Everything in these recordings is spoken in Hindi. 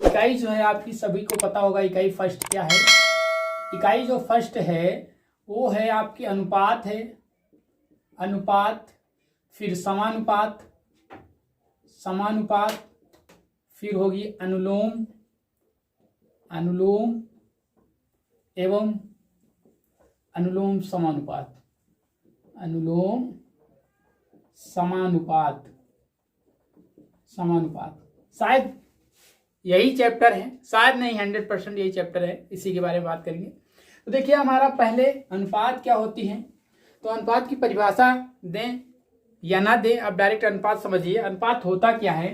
इकाई जो है आपकी सभी को पता होगा इकाई फर्स्ट क्या है। इकाई जो फर्स्ट है वो है आपकी अनुपात है, अनुपात, फिर समानुपात, समानुपात, फिर होगी अनुलोम, अनुलोम एवं अनुलोम समानुपात, अनुलोम समानुपात, समानुपात। शायद यही चैप्टर है, शायद नहीं 100% यही चैप्टर है, इसी के बारे में बात करेंगे। तो देखिए हमारा पहले अनुपात क्या होती है, तो अनुपात की परिभाषा दें या ना दें, आप डायरेक्ट अनुपात समझिए। अनुपात होता क्या है,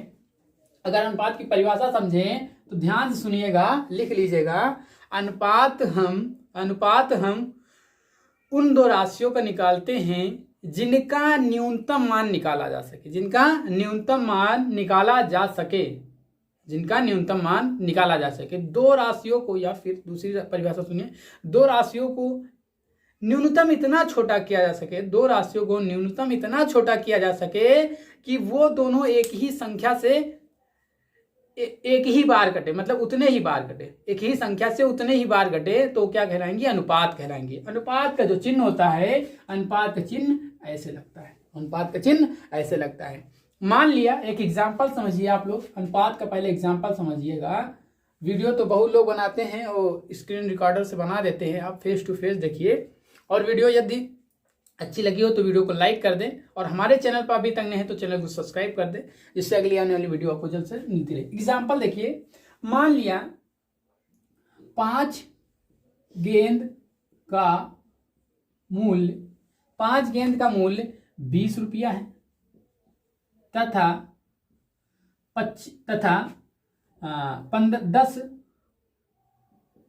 अगर अनुपात की परिभाषा समझें तो ध्यान से सुनिएगा, लिख लीजिएगा। अनुपात हम उन दो राशियों का निकालते हैं जिनका न्यूनतम मान निकाला जा सके, जिनका न्यूनतम मान निकाला जा सके, जिनका न्यूनतम मान निकाला जा सके। दो राशियों को, या फिर दूसरी परिभाषा सुनिए, दो राशियों को न्यूनतम इतना छोटा किया जा सके, दो राशियों को न्यूनतम इतना छोटा किया जा सके कि वो दोनों एक ही संख्या से एक ही बार कटे, मतलब उतने ही बार कटे, एक ही संख्या से उतने ही बार कटे, तो क्या कहलाएंगे, अनुपात कहलाएंगे। अनुपात का जो चिन्ह होता है, अनुपात का चिन्ह ऐसे लगता है, अनुपात का चिन्ह ऐसे लगता है। मान लिया, एक एग्जाम्पल समझिए आप लोग, अनुपात का पहले एग्जाम्पल समझिएगा। वीडियो तो बहुत लोग बनाते हैं और स्क्रीन रिकॉर्डर से बना देते हैं, आप फेस टू फेस देखिए। और वीडियो यदि अच्छी लगी हो तो वीडियो को लाइक कर दें, और हमारे चैनल पर अभी तक नहीं है तो चैनल को सब्सक्राइब कर दें, जिससे अगली आने वाली वीडियो आपको जल्द से मिलती रहे। एग्जाम्पल देखिए, मान लिया 5 गेंद का मूल्य, 5 गेंद का मूल्य 20 रुपया है, तथा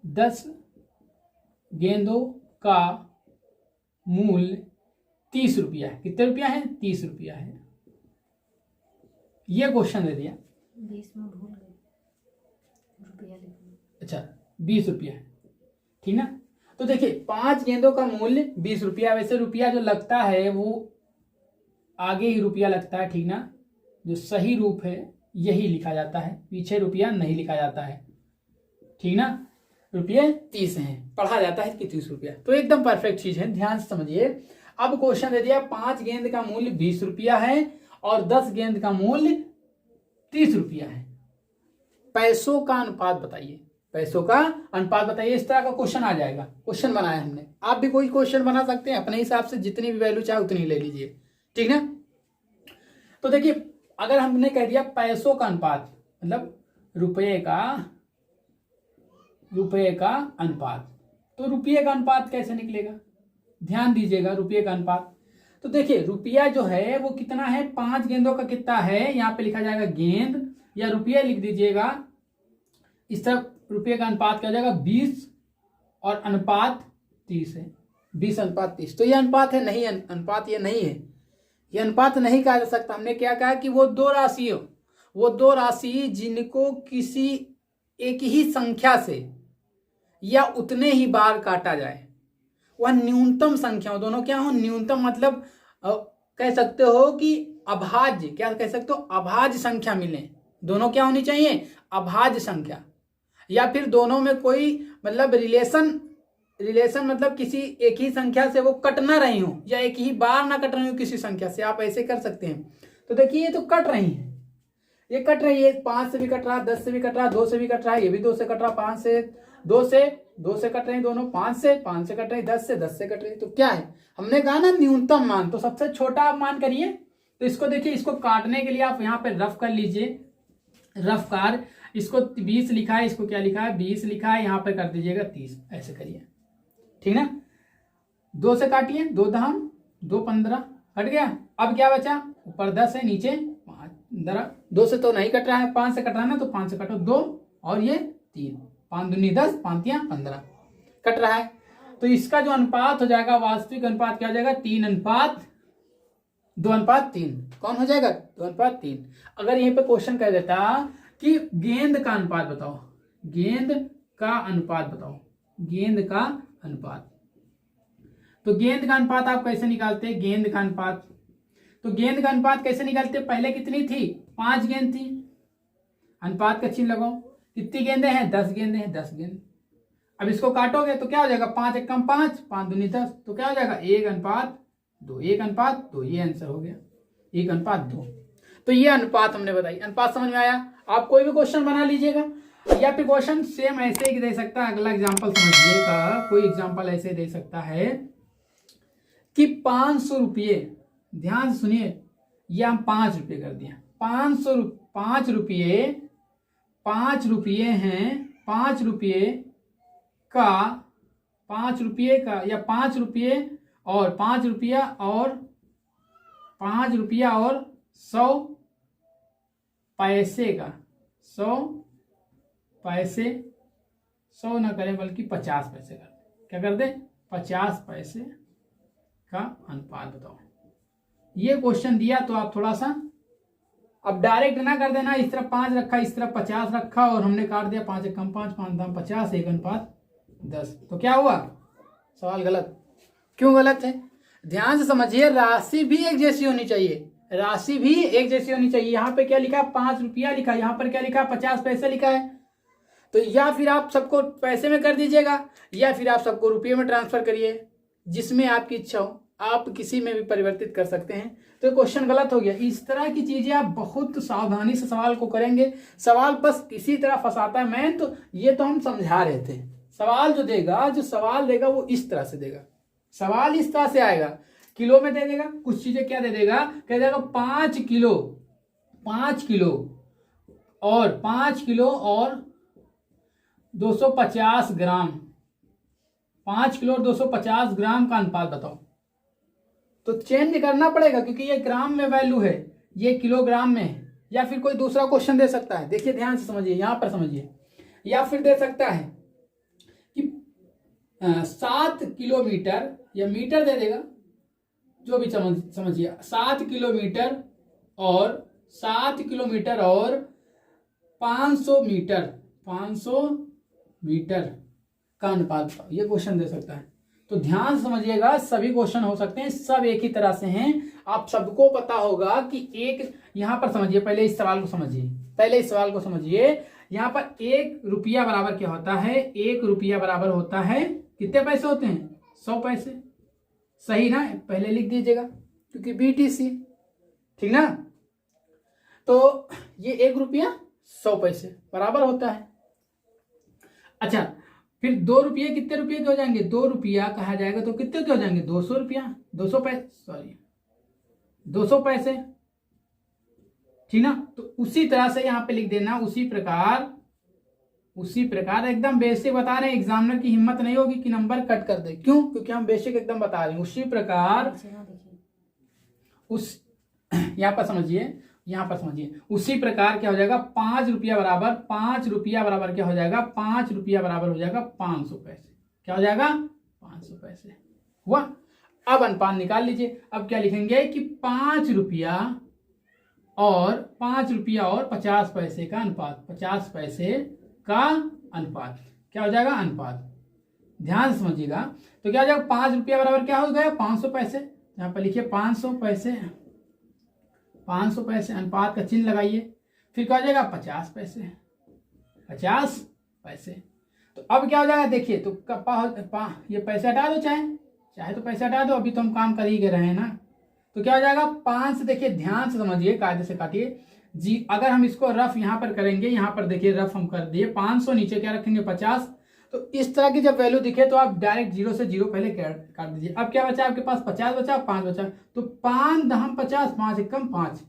10 गेंदों का मूल्य 30 रुपया है। कितने रुपया है, 30 रुपया है। ये क्वेश्चन दे दिया, 20 में भूल गए रुपया लिखना। अच्छा 20 रुपया है, ठीक ना। तो देखिए 5 गेंदों का मूल्य 20 रुपया, वैसे रुपया जो लगता है वो आगे ही रुपया लगता है, ठीक ना। जो सही रूप है यही लिखा जाता है, पीछे रुपया नहीं लिखा जाता है, ठीक ना। रुपये 30 हैं, पढ़ा जाता है कि 30 रुपया, तो एकदम परफेक्ट चीज है, ध्यान से समझिए। अब क्वेश्चन दे दिया 5 गेंद का मूल्य 20 रुपया है और 10 गेंद का मूल्य 30 रुपया है। पैसों का अनुपात बताइए, पैसों का अनुपात बताइए। इस तरह का क्वेश्चन आ जाएगा, क्वेश्चन बनाया हमने, आप भी कोई क्वेश्चन बना सकते हैं अपने हिसाब से, जितनी भी वैल्यू चाहे उतनी ले लीजिए, ठीक ना। तो देखिए अगर हमने कह दिया पैसों का अनुपात, मतलब रुपये का अनुपात, तो रुपये का अनुपात कैसे निकलेगा, ध्यान दीजिएगा। रुपये का अनुपात, तो देखिए रुपया जो है वो कितना है, 5 गेंदों का कितना है, यहाँ पे लिखा जाएगा गेंद, या रुपया लिख दीजिएगा। इस तरफ रुपये का अनुपात क्या हो जाएगा, 20 और अनुपात 30 है, 20 अनुपात 30। तो ये अनुपात है नहीं, अनुपात ये नहीं है, ये अनुपात नहीं कहा जा सकता। हमने क्या कहा कि वो दो राशि जिनको किसी एक ही संख्या से या उतने ही बार काटा जाए, वह न्यूनतम संख्या हो, दोनों क्या हो, न्यूनतम, मतलब कह सकते हो कि अभाज्य, क्या कह सकते हो, अभाज्य संख्या मिले। दोनों क्या होनी चाहिए, अभाज्य संख्या, या फिर दोनों में कोई मतलब रिलेशन मतलब किसी एक ही संख्या से वो कट ना रही हो, या एक ही बार ना कट रही हो किसी संख्या से, आप ऐसे कर सकते हैं। तो देखिए ये तो कट रही है, ये कट रही है, 5 से भी कट रहा, 10 से भी कट रहा, 2 से भी कट रहा है, ये भी 2 से कट रहा, 5 से 2 से कट रही दोनों, 5 से कट रही, 10 से कट रही। तो क्या है, हमने कहा ना न्यूनतम मान, तो सबसे छोटा आप मान करिए। तो इसको देखिए, इसको काटने के लिए आप यहाँ पे रफ कर लीजिए, रफ कार, इसको 20 लिखा है, इसको क्या लिखा है, 20 लिखा है, यहाँ पे कर दीजिएगा 30, ऐसे करिए, ठीक ना। 2 से काटिए, 2 दहम 2 15, हट गया। अब क्या बचा, ऊपर 10 है, नीचे 5, 2 से तो नहीं कट रहा है, 5 से कट रहा है ना, तो 5 से काटो 2 और ये 3, 5 दूनी 10, 5 तियां 15 कट रहा है। तो इसका जो अनुपात हो जाएगा, वास्तविक अनुपात क्या हो जाएगा, 2:3। कौन हो जाएगा, 2:3। अगर यहीं पे क्वेश्चन कह देता कि गेंद का अनुपात बताओ, गेंद का अनुपात बताओ, गेंद का अनुपात, तो गेंद का अनुपात आप कैसे निकालते हैं, गेंद का अनुपात, तो गेंद का अनुपात कैसे निकालते हैं, पहले कितनी थी, 5 गेंद थी, अनुपात का चिन्ह लगाओ, कितनी गेंदें हैं? 10 गेंदें हैं, 10 गेंद। अब इसको काटोगे तो क्या हो जाएगा? 5 एकम 5, 5 दूनी 10, तो क्या हो जाएगा? 1:2, 1:2, ये आंसर हो गया 1:2। तो ये अनुपात हमने बताई। अनुपात समझ में आया? आप कोई भी क्वेश्चन बना लीजिएगा, या फिर क्वेश्चन सेम ऐसे ही दे सकता है। अगला एग्जाम्पल समझिएगा, कोई एग्जाम्पल ऐसे दे सकता है कि 500 रुपये, ध्यान से सुनिए, ये हम 5 रुपये कर दिया। 5 रुपये, 5 रुपये हैं, 5 रुपये का, 5 रुपये का, या 5 रुपये और 5 रुपया और 5 रुपया और 100 पैसे का, 100 पैसे, 100 ना करें बल्कि 50 पैसे कर दें। क्या कर दें? 50 पैसे का अनुपात बताओ। ये क्वेश्चन दिया तो आप थोड़ा सा, अब डायरेक्ट ना कर देना, इस तरफ 5 रखा, इस तरफ 50 रखा और हमने काट दिया 5 एकम 5, 5 दाम 50, 1:10। तो क्या हुआ? सवाल गलत। क्यों गलत है? ध्यान से समझिए, राशि भी एक जैसी होनी चाहिए, राशि भी एक जैसी होनी चाहिए। यहाँ पे क्या लिखा? 5 रुपया लिखा, यहाँ पर क्या लिखा? 50 पैसे लिखा है। तो या फिर आप सबको पैसे में कर दीजिएगा, या फिर आप सबको रुपये में ट्रांसफर करिए, जिसमें आपकी इच्छा हो। आप किसी में भी परिवर्तित कर सकते हैं। तो क्वेश्चन गलत हो गया। इस तरह की चीजें आप बहुत सावधानी से सवाल को करेंगे। सवाल बस इसी तरह फंसाता है। मैं तो ये तो हम समझा रहे थे, सवाल जो देगा, जो सवाल देगा वो इस तरह से देगा। सवाल इस तरह से आएगा, किलो में दे देगा, कुछ चीजें क्या दे देगा, कह देगा 5 किलो, 5 किलो और 5 किलो और 250 ग्राम, 5 किलो और 250 ग्राम का अनुपात बताओ। तो चेंज करना पड़ेगा, क्योंकि ये ग्राम में वैल्यू है, ये किलोग्राम में है। या फिर कोई दूसरा क्वेश्चन दे सकता है, देखिए ध्यान से समझिए, यहां पर समझिए। या फिर दे सकता है कि 7 किलोमीटर, या मीटर दे देगा, जो भी समझिए, 7 किलोमीटर और 7 किलोमीटर और 500 मीटर, 500 मीटर का अनुपात बताओ। ये क्वेश्चन दे सकता है। तो ध्यान समझिएगा, सभी क्वेश्चन हो सकते हैं, सब एक ही तरह से हैं। आप सबको पता होगा कि एक, यहां पर समझिए, पहले इस सवाल को समझिए, पहले इस सवाल को समझिए। यहां पर 1 रुपया बराबर क्या होता है? 1 रुपया बराबर होता है, कितने पैसे होते हैं? 100 पैसे। सही ना? पहले लिख दीजिएगा, क्योंकि BTC, ठीक ना? तो ये 1 रुपया 100 पैसे बराबर होता है। अच्छा, फिर 2 रुपये कितने रुपये के हो जाएंगे? 2 रुपया कहा जाएगा तो कितने के हो जाएंगे? 200 रुपया, 200 पैसे, सॉरी 200 पैसे, ठीक ना? तो उसी तरह से यहां पे लिख देना, उसी प्रकार एकदम बेसिक बता रहे हैं। एग्जामिनर की हिम्मत नहीं होगी कि नंबर कट कर दे। क्यों? क्योंकि हम बेसिक एकदम बता रहे हैं। उसी प्रकार उस, यहां पर समझिए, यहां पर समझिए, उसी प्रकार क्या हो जाएगा? 5 रुपया बराबर, 5 रुपया बराबर क्या हो जाएगा? 5 रुपया बराबर हो जाएगा 500 पैसे। क्या हो जाएगा? 500 पैसे हुआ। अब अनुपात निकाल लीजिए। अब क्या लिखेंगे कि 5 रुपया और 50 पैसे का अनुपात, 50 पैसे का अनुपात क्या हो जाएगा? अनुपात। ध्यान से समझिएगा। तो क्या हो जाएगा? 5 रुपया बराबर क्या हो गया? 500 पैसे। यहां पर लिखिए 500 पैसे, 500 पैसे, अनुपात का चिन्ह लगाइए। फिर क्या हो जाएगा? 50 पैसे, 50 पैसे। तो अब क्या हो जाएगा? देखिए, तो ये पैसे हटा दो, चाहे तो पैसे हटा दो, अभी तो हम काम कर ही रहे हैं ना। तो क्या हो जाएगा? 5 से, देखिए ध्यान से समझिए, कायदे से काटिए जी। अगर हम इसको रफ यहां पर करेंगे, यहां पर देखिए रफ हम कर दिए, 500 नीचे क्या रखेंगे? 50। तो इस तरह की जब वैल्यू दिखे तो आप डायरेक्ट 0 से 0 पहले काट दीजिए। अब क्या बचा आपके पास? 50 बचा, 5 बचा। तो 5 दहम 50, 5 एकम 5।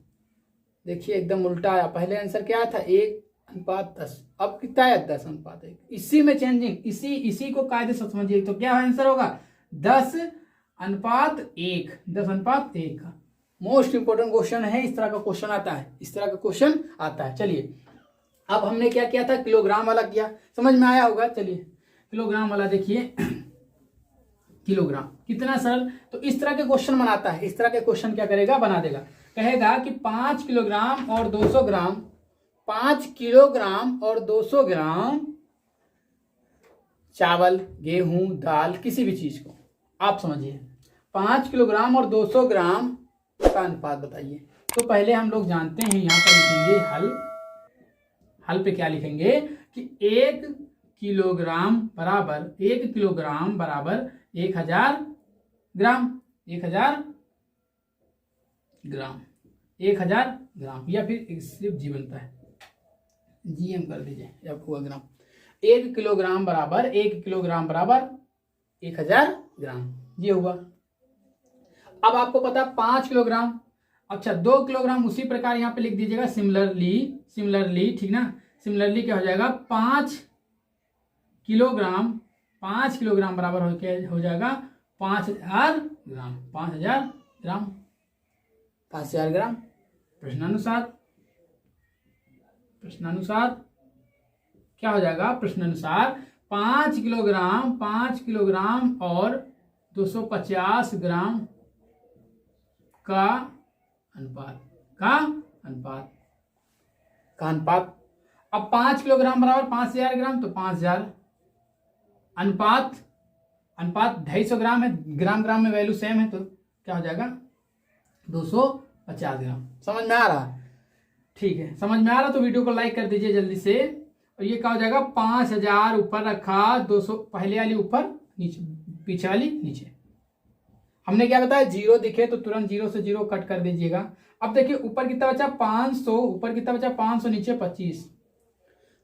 देखिए एकदम उल्टा आया। पहले आंसर क्या था? 1:10। अब कितना आया? 10:1। इसी में चेंजिंग, इसी को कायदे से समझिए। तो क्या आंसर होगा? 10:1, 10:1 का। मोस्ट इंपोर्टेंट क्वेश्चन है। इस तरह का क्वेश्चन आता है, इस तरह का क्वेश्चन आता है। चलिए, अब हमने क्या किया था? किलोग्राम वाला किया, समझ में आया होगा। चलिए किलोग्राम वाला देखिए, किलोग्राम कितना सरल। तो इस तरह के क्वेश्चन बनाता है। इस तरह के क्वेश्चन क्या करेगा? बना देगा। कहेगा कि 5 किलोग्राम और 200 ग्राम, 5 किलोग्राम और 200 ग्राम चावल, गेहूं, दाल, किसी भी चीज को आप समझिए, 5 किलोग्राम और 200 ग्राम का अनुपात बताइए। तो पहले हम लोग जानते हैं, यहां पर लिखेंगे हल पे क्या लिखेंगे कि 1 किलोग्राम बराबर 1000 ग्राम, 1000 ग्राम, 1000 ग्राम, या फिर सिर्फ जी बनता है, जीएम कर दीजिए या हुआ ग्राम। 1 किलोग्राम बराबर 1000 ग्राम, ये हुआ। अब आपको पता 5 किलोग्राम, अच्छा 2 किलोग्राम उसी प्रकार यहाँ पे लिख दीजिएगा सिमिलरली, ठीक ना। सिमिलरली क्या हो जाएगा 5 किलोग्राम बराबर हो जाएगा 5000 ग्राम, 5000 ग्राम। प्रश्नानुसार क्या हो जाएगा, प्रश्नानुसार 5 किलोग्राम और 250 ग्राम का अनुपात। अब 5 किलोग्राम बराबर 5000 ग्राम, तो 5000 अनुपात 250 ग्राम है, ग्राम में वैल्यू सेम है, तो क्या हो जाएगा 250 ग्राम। समझ में आ रहा? ठीक है, समझ में आ रहा तो वीडियो को लाइक कर दीजिए जल्दी से। और ये क्या हो जाएगा 5000 ऊपर रखा, 200 पहले वाली ऊपर, नीचे पीछे वाली नीचे। हमने क्या बताया, 0 दिखे तो तुरंत 0 से 0 कट कर दीजिएगा। अब देखिए ऊपर कितना बचा 500, ऊपर कितना बचा 500, नीचे 25।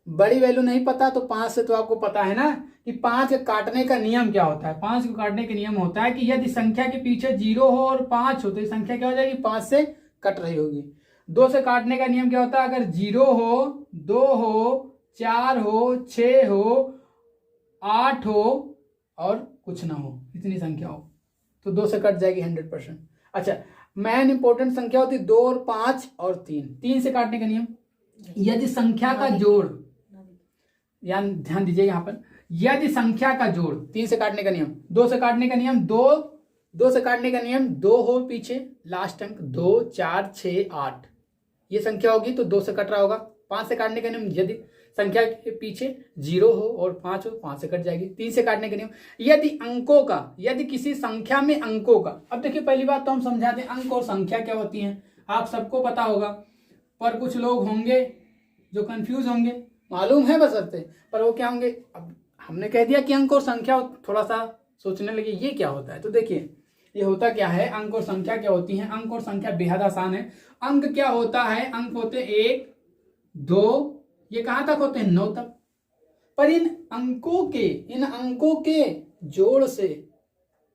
बड़ी वैल्यू नहीं पता तो 5 से तो आपको पता है ना कि 5 के काटने का नियम क्या होता है। 5 को काटने का नियम होता है कि यदि संख्या के पीछे 0 हो और 5 हो तो ये संख्या क्या हो जाएगी 5 से कट रही होगी। 2 से काटने का नियम क्या होता है, अगर 0 हो, 2 हो, 4 हो, 6 हो, 8 हो और कुछ ना हो, इतनी संख्या हो तो 2 से कट जाएगी 100%। अच्छा, मेन इंपॉर्टेंट संख्या होती है 2 और 5 और 3 से काटने का नियम, यदि संख्या का जोड़, ध्यान दीजिए यहाँ पर, यदि संख्या का जोड़ 3 से काटने का नियम, 2 से काटने का नियम, 2 से काटने का नियम 2 हो पीछे लास्ट अंक 2, 4, 6, 8 ये संख्या होगी तो 2 से कट रहा होगा। 5 से काटने का नियम, यदि संख्या के पीछे 0 हो और 5 हो 5 से कट जाएगी। 3 से काटने का नियम, यदि किसी संख्या में अंकों का, अब देखिए पहली बात तो हम समझाते हैं अंक और संख्या क्या होती हैं, आप सबको पता होगा, पर कुछ लोग होंगे जो कंफ्यूज होंगे, मालूम है बशर्ते, पर वो क्या होंगे, अब हमने कह दिया कि अंक और संख्या, थोड़ा सा सोचने लगे ये क्या होता है। तो देखिए ये होता क्या है, अंक और संख्या क्या होती है। अंक और संख्या बेहद आसान है। अंक क्या होता है, अंक होते 1, 2, ये कहां तक होते हैं 9 तक, पर इन अंकों के जोड़ से,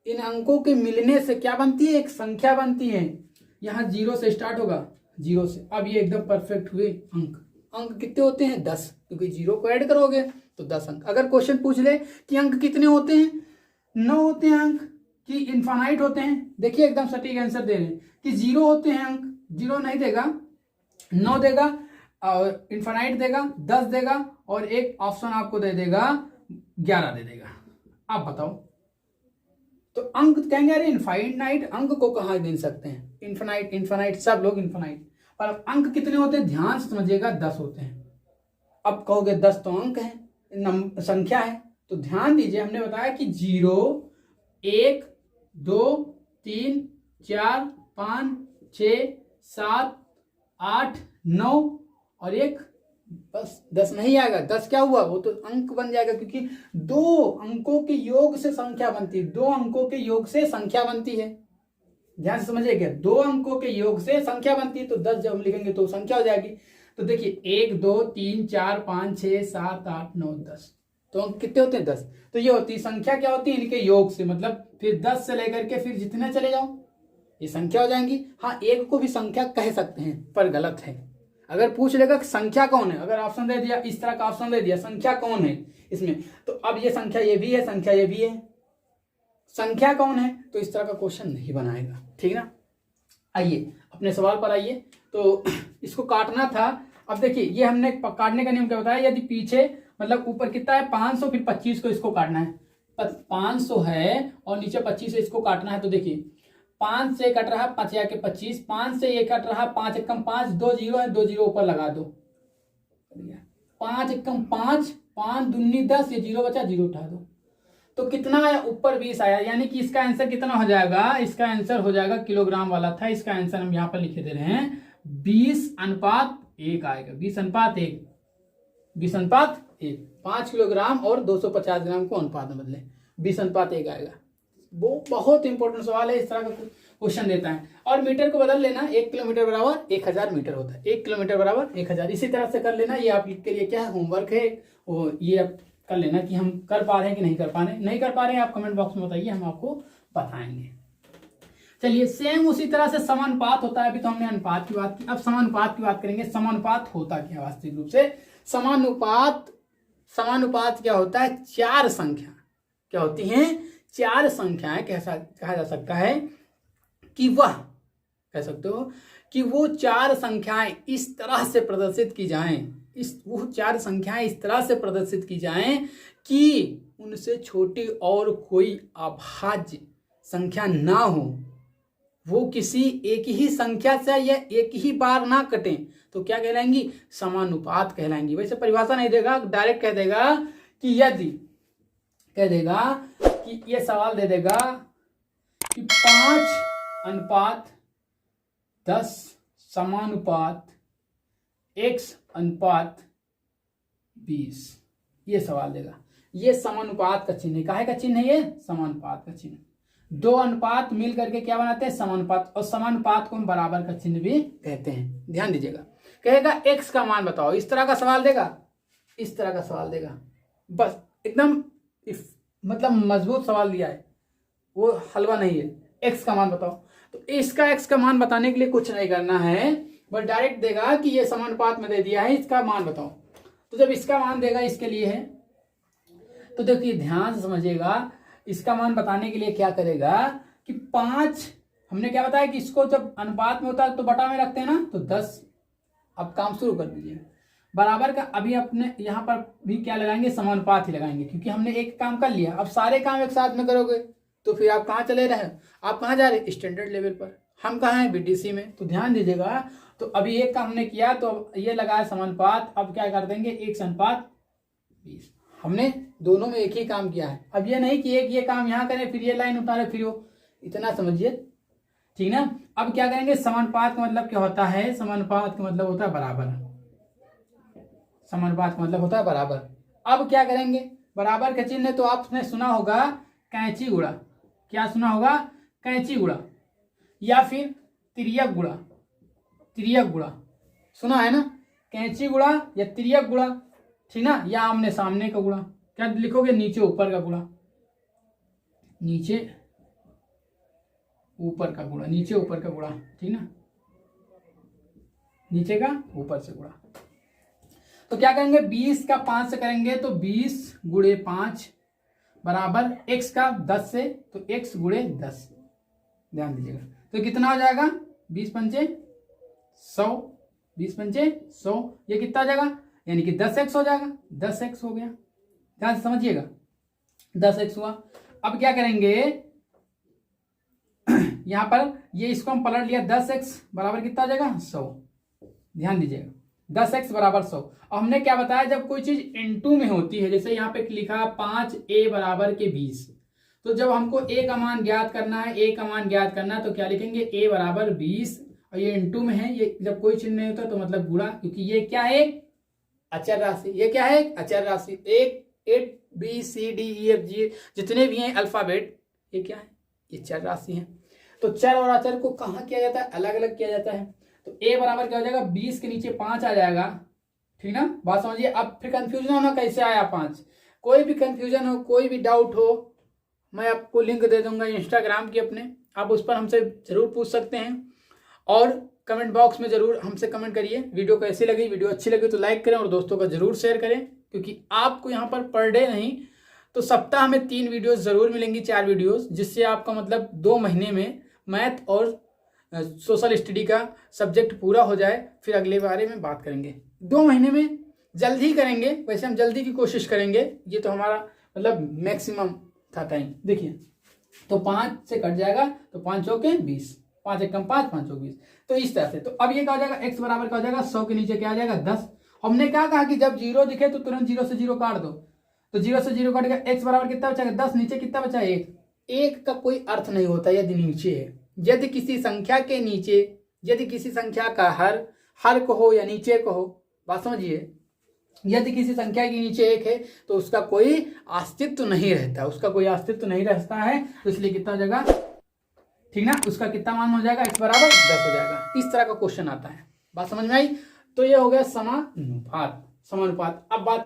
इन अंकों के मिलने से क्या बनती है, एक संख्या बनती है। यहां 0 से स्टार्ट होगा, 0 से, अब ये एकदम परफेक्ट हुए अंक कितने होते हैं 10, क्योंकि 0 को ऐड करोगे तो 10 अंक। अगर क्वेश्चन पूछ ले कि अंक कितने होते हैं, 9 होते हैं अंक, कि इनफाइनाइट होते हैं, देखिए एकदम सटीक आंसर दे रहे हैं कि 0 होते हैं अंक, 0 नहीं देगा, 9 देगा और इनफाइनाइट देगा, 10 देगा और एक ऑप्शन आपको दे देगा 11 दे देगा। आप बताओ, तो अंक कहेंगे अरे इनफाइनाइट अंक को कहाँ गिन सकते हैं, इनफाइनाइट सब लोग इनफाइनाइट, पर अंक कितने होते हैं ध्यान से समझिएगा, 10 होते हैं। अब कहोगे 10 तो अंक है, संख्या है, तो ध्यान दीजिए हमने बताया कि 0, 1, 2, 3, 4, 5, 6, 7, 8, 9 और 1, बस 10 नहीं आएगा। 10 क्या हुआ, वो तो अंक बन जाएगा, क्योंकि 2 अंकों के योग से संख्या बनती है, 2 अंकों के योग से संख्या बनती है। ध्यान से समझिएगा, 2 अंकों के योग से संख्या बनती है, तो 10 जब हम लिखेंगे तो संख्या हो जाएगी। तो देखिए 1, 2, 3, 4, 5, 6, 7, 8, 9, 10, तो अंक कितने होते हैं 10। तो ये होती है संख्या, क्या होती है इनके योग से, मतलब फिर 10 से लेकर के फिर जितने चले जाओ ये संख्या हो जाएंगी। हाँ, 1 को भी संख्या कह सकते हैं पर गलत है। अगर पूछ लेगा संख्या कौन है, अगर ऑप्शन दे दिया, इस तरह का ऑप्शन दे दिया संख्या कौन है इसमें, तो अब ये संख्या ये भी है, संख्या ये भी है, संख्या कौन है, तो इस तरह का क्वेश्चन नहीं बनाएगा, ठीक ना। आइए अपने सवाल पर आइए। तो इसको काटना था। अब देखिए ये हमने काटने का नियम क्या बताया, यदि पीछे मतलब ऊपर कितना है 500, फिर 25 को इसको काटना है, 500 है और नीचे 25 से इसको काटना है। तो देखिए 5 से कट रहा 5 या के 25, 5 से ये कट रहा 5 एकम 5, 2 0 है, 2 0 ऊपर लगा दो, 5 एकम 5, 5 दूनी 10, ये 0 बचा, 0 उठा दो, तो कितना आया ऊपर 20 आया, यानी कि इसका आंसर कितना हो जाएगा, इसका आंसर हो जाएगा, किलोग्राम वाला था, इसका आंसर हम यहाँ पर लिखे दे रहे हैं 20:1 आएगा, 20:1। 20:1, 5 किलोग्राम और 250 ग्राम को अनुपात में बदले, 20:1 आएगा। वो बहुत इंपॉर्टेंट सवाल है, इस तरह का क्वेश्चन देता है। और मीटर को बदल लेना, 1 किलोमीटर बराबर 1000 मीटर होता है, 1 किलोमीटर बराबर 1000, इसी तरह से कर लेना। ये आपके लिए क्या है, होमवर्क है, और ये आप कर लेना कि हम कर पा रहे हैं कि नहीं कर पा रहे हैं। नहीं कर पा रहे हैं आप कमेंट बॉक्स में बताइए, हम आपको बताएंगे। चलिए, सेम उसी तरह से समानुपात होता है। अभी तो हमने अनुपात की बात की, अब समानुपात की बात करेंगे। समानुपात होता क्या वास्तविक रूप से? समानुपात क्या होता है? 4 संख्या क्या होती हैं? 4 संख्याएं कहा जा सकता है कि वह, कह सकते हो कि वो 4 संख्याएं इस तरह से प्रदर्शित की जाएं, वो 4 संख्याएं इस तरह से प्रदर्शित की जाएं कि उनसे छोटी और कोई अभाज्य संख्या ना हो, वो किसी एक ही संख्या से या एक ही बार ना कटें, तो क्या कहलाएंगी? समानुपात कहलाएंगी। वैसे परिभाषा नहीं देगा, डायरेक्ट कह देगा कि यदि, कह देगा कि ये सवाल दे देगा कि 5:10 समानुपात x:20, ये सवाल देगा। ये समानुपात का चिन्ह है। काहे का चिन्ह है ये? समानुपात का चिन्ह। 2 अनुपात मिल करके क्या बनाते हैं? समानुपात। और समानुपात को हम बराबर का चिन्ह भी कहते हैं, ध्यान दीजिएगा। कहेगा x का मान बताओ, इस तरह का सवाल देगा, इस तरह का सवाल देगा, बस एकदम मतलब मजबूत सवाल दिया है, वो हलवा नहीं है। x का मान बताओ, तो इसका x का मान बताने के लिए कुछ नहीं करना है, बस डायरेक्ट देगा कि ये समानुपात में दे दिया है, इसका मान बताओ। तो जब इसका मान देगा इसके लिए है, तो देखिए ध्यान से समझिएगा, इसका मान बताने के लिए क्या करेगा कि 5, हमने क्या बताया कि इसको जब अनुपात में होता है तो बटा में रखते हैं ना, तो 10। अब काम शुरू कर दीजिए। बराबर का अभी अपने यहाँ पर भी क्या लगाएंगे? समानुपात ही लगाएंगे, क्योंकि हमने एक काम कर लिया। अब सारे काम एक साथ में करोगे तो फिर आप कहाँ चले रहे? आप कहाँ जा रहे? स्टैंडर्ड लेवल पर। हम कहाँ हैं? बीटीसी में। तो ध्यान दीजिएगा, तो अभी एक काम हमने किया, तो ये लगाया समानुपात। अब क्या कर देंगे? 1:20। हमने दोनों में एक ही काम किया है। अब ये नहीं कि एक ये काम यहाँ करें फिर ये लाइन उतारे फिर वो, इतना समझिए, ठीक ना। अब क्या करेंगे? समानुपात का मतलब क्या होता है? समानुपात का मतलब होता है बराबर। समानुपात का मतलब होता है बराबर। अब क्या करेंगे? बराबर का चिन्ह तो आपने सुना होगा कैंची गुणा। क्या सुना होगा? कैंची गुणा, या फिर तिर्यक गुणा। तिर्यक गुणा सुना है ना? कैंची गुणा या तिर्यक गुणा, ठीक ना। या आमने सामने का गुणा। क्या लिखोगे? नीचे ऊपर का गुणा, नीचे ऊपर का गुणा, नीचे ऊपर का गुणा, ठीक ना, नीचे का ऊपर से गुणा। तो क्या करेंगे? 20 का 5 से करेंगे तो 20 गुणे 5 बराबर x का 10 से, तो x गुणे 10। ध्यान दीजिएगा, तो कितना हो जाएगा? 20 पंचे 100, 20 पंचे 100, ये कितना हो जाएगा? यानी कि 10x हो जाएगा। 10x हो गया, ध्यान से समझिएगा, 10x हुआ। अब क्या करेंगे? यहां पर ये इसको हम पलट लिया, 10x बराबर कितना हो जाएगा? 100। ध्यान दीजिएगा, 10x बराबर 100। अब हमने क्या बताया? जब कोई चीज इनटू में होती है, जैसे यहाँ पे लिखा 5a बराबर के 20, तो जब हमको a का मान ज्ञात करना है, a का मान ज्ञात करना है, तो क्या लिखेंगे? a बराबर 20, और ये इनटू में है, ये जब कोई चिन्ह नहीं होता तो मतलब गुणा, क्योंकि ये क्या है? अचर राशि। ये क्या है? अचर राशि। एक ABCDEFG जितने भी हैं अल्फाबेट, ये क्या है? ये चर राशि है। तो चर और अचर को कहाँ किया जाता है? अलग अलग किया जाता है। तो a बराबर क्या हो जाएगा? 20 के नीचे 5 आ जाएगा, ठीक ना। बात समझिए। अब फिर कंफ्यूजन होना, कैसे आया 5? कोई भी कंफ्यूजन हो, कोई भी डाउट हो, मैं आपको लिंक दे दूंगा इंस्टाग्राम की अपने, आप उस पर हमसे जरूर पूछ सकते हैं। और कमेंट बॉक्स में जरूर हमसे कमेंट करिए। वीडियो कैसी लगी? वीडियो अच्छी लगी तो लाइक करें और दोस्तों का जरूर शेयर करें, क्योंकि आपको यहाँ पर पर डे नहीं तो सप्ताह में 3 वीडियोस जरूर मिलेंगी, 4 वीडियोस, जिससे आपका मतलब 2 महीने में मैथ और सोशल स्टडी का सब्जेक्ट पूरा हो जाए। फिर अगले बारे में बात करेंगे, 2 महीने में जल्दी करेंगे। वैसे हम जल्दी की कोशिश करेंगे, ये तो हमारा मतलब मैक्सिमम था टाइम। देखिए, तो 5 से कट जाएगा, तो 5 चौके 20, 5 एकम 5, 5 चौक 20। तो इस तरह से। तो अब ये क्या हो जाएगा? x बराबर क्या हो जाएगा? 100 के नीचे क्या आ जाएगा? 10। हमने क्या कहा कि जब 0 दिखे तो तुरंत 0 से 0 काट दो, तो 0 से 0 काटेगा, x बराबर कितना बचेगा? 10। नीचे कितना बचा? 1। 1 का कोई अर्थ नहीं होता यदि नीचे है। यदि किसी संख्या के नीचे, यदि किसी संख्या का हर को हो या नीचे को हो, बात समझिए, यदि किसी संख्या के नीचे 1 है तो उसका कोई अस्तित्व नहीं रहता, उसका कोई अस्तित्व नहीं रहता है, तो इसलिए कितना हो जाएगा, ठीक ना, उसका कितना मान हो जाएगा, x बराबर 10 हो जाएगा। इस तरह का क्वेश्चन आता है। बात समझ में आई? तो ये हो गया समानुपात। अब बात